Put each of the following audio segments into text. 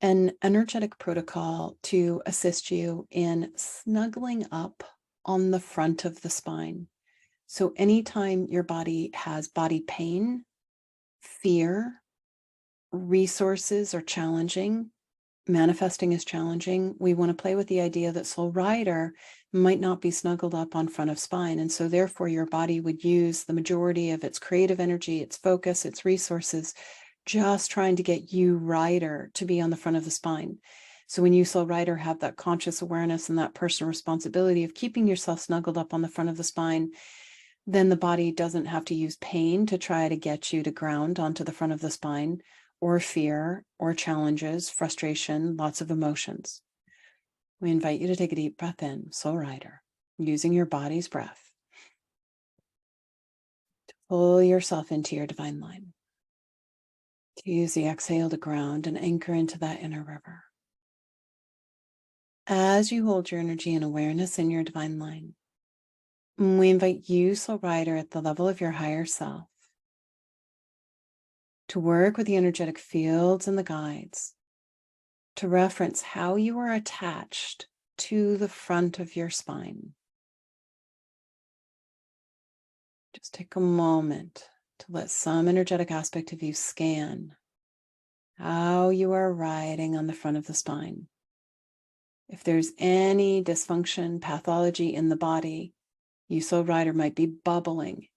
an energetic protocol to assist you in snuggling up on the front of the spine. So anytime your body has body pain, fear, resources are challenging, manifesting is challenging, we want to play with the idea that Soul Rider might not be snuggled up on front of spine. And so therefore your body would use the majority of its creative energy, its focus, its resources, just trying to get you, Rider, to be on the front of the spine. So when you, Soul Rider, have that conscious awareness and that personal responsibility of keeping yourself snuggled up on the front of the spine, then the body doesn't have to use pain to try to get you to ground onto the front of the spine, or fear, or challenges, frustration, lots of emotions. We invite you to take a deep breath in, Soul Rider, using your body's breath to pull yourself into your divine line. To use the exhale to ground and anchor into that inner river. As you hold your energy and awareness in your divine line, we invite you, Soul Rider, at the level of your higher self, to work with the energetic fields and the guides, to reference how you are attached to the front of your spine. Just take a moment to let some energetic aspect of you scan how you are riding on the front of the spine. If there's any dysfunction, pathology in the body, you, Soul Rider, might be bubbling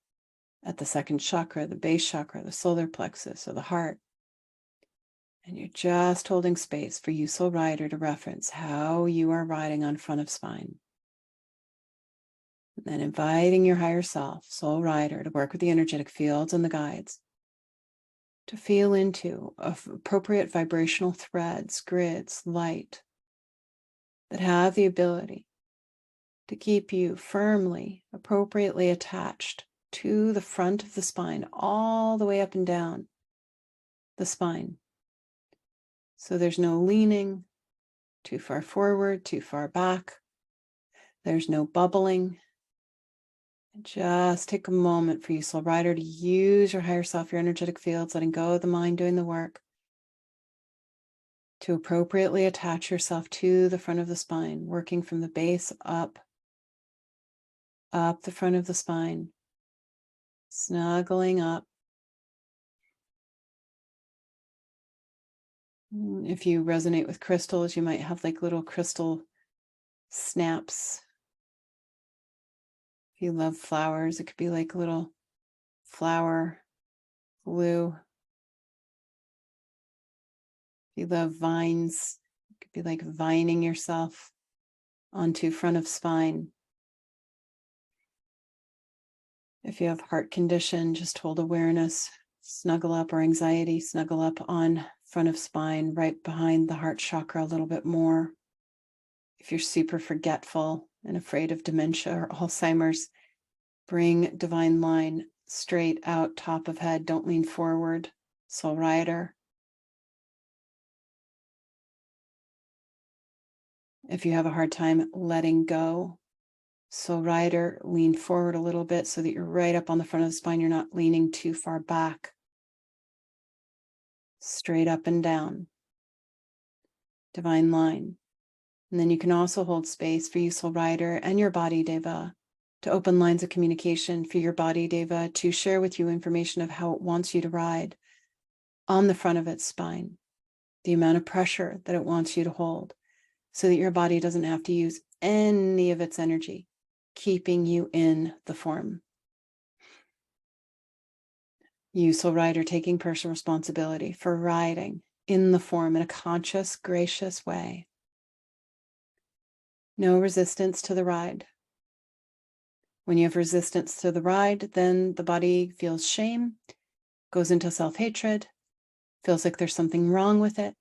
at the second chakra, the base chakra, the solar plexus, or the heart. And you're just holding space for you, Soul Rider, to reference how you are riding on front of spine. And then inviting your higher self, Soul Rider, to work with the energetic fields and the guides, to feel into appropriate vibrational threads, grids, light, that have the ability to keep you firmly, appropriately attached to the front of the spine, all the way up and down the spine. So there's no leaning too far forward, too far back. There's no bubbling. Just take a moment for you, Soul Rider, to use your higher self, your energetic fields, letting go of the mind doing the work, to appropriately attach yourself to the front of the spine, working from the base up the front of the spine, snuggling up. If you resonate with crystals, you might have like little crystal snaps. If you love flowers, it could be like a little flower glue. If you love vines, it could be like vining yourself onto front of spine. If you have heart condition, just hold awareness, snuggle up, or anxiety, snuggle up on front of spine, right behind the heart chakra a little bit more. If you're super forgetful and afraid of dementia or Alzheimer's, bring divine line straight out, top of head. Don't lean forward, Soul Rider. If you have a hard time letting go, Soul Rider, lean forward a little bit so that you're right up on the front of the spine. You're not leaning too far back. Straight up and down. Divine line. And then you can also hold space for you, Soul Rider, and your body Deva, to open lines of communication for your body Deva to share with you information of how it wants you to ride on the front of its spine, the amount of pressure that it wants you to hold, so that your body doesn't have to use any of its energy, keeping you in the form. You, Soul Rider, taking personal responsibility for riding in the form in a conscious, gracious way. No resistance to the ride. When you have resistance to the ride, then the body feels shame, goes into self-hatred, feels like there's something wrong with it.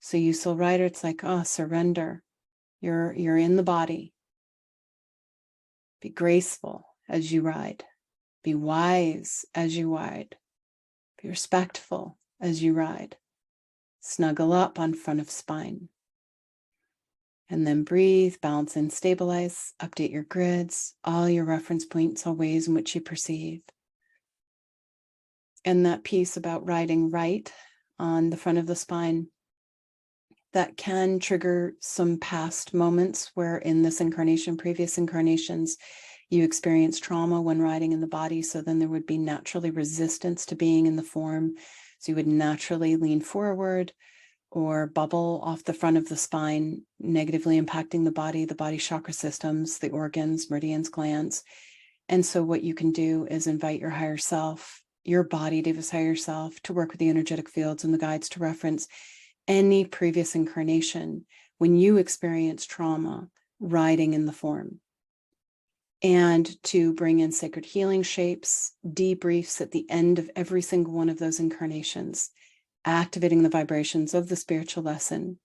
So you, Soul Rider, it's like, oh, surrender. You're in the body. Be graceful as you ride. Be wise as you ride. Be respectful as you ride. Snuggle up on front of spine. And then breathe, balance and stabilize, update your grids, all your reference points, all ways in which you perceive. And that piece about riding right on the front of the spine, that can trigger some past moments where in this incarnation, previous incarnations, you experienced trauma when riding in the body. So then there would be naturally resistance to being in the form. So you would naturally lean forward or bubble off the front of the spine, negatively impacting the body chakra systems, the organs, meridians, glands. And so what you can do is invite your higher self, your body, Deva's higher self, to work with the energetic fields and the guides to reference any previous incarnation when you experience trauma riding in the form, and to bring in sacred healing shapes, debriefs at the end of every single one of those incarnations, activating the vibrations of the spiritual lesson,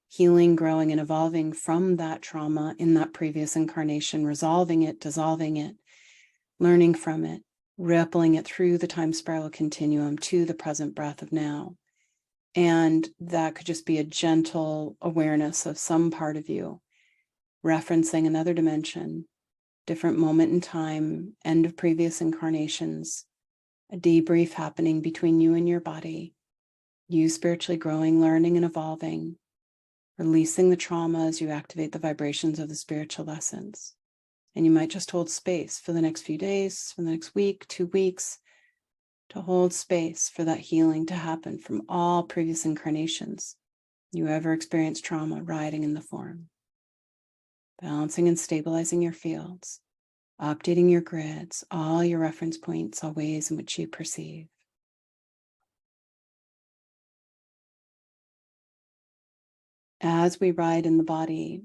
healing, growing, and evolving from that trauma in that previous incarnation, resolving it, dissolving it, learning from it, rippling it through the time spiral continuum to the present breath of now. And that could just be a gentle awareness of some part of you, referencing another dimension, different moment in time, end of previous incarnations, a debrief happening between you and your body, you spiritually growing, learning, and evolving, releasing the trauma as you activate the vibrations of the spiritual lessons. And you might just hold space for the next few days, for the next week, 2 weeks, to hold space for that healing to happen from all previous incarnations you ever experienced trauma riding in the form. Balancing and stabilizing your fields, updating your grids, all your reference points, all ways in which you perceive. As we ride in the body,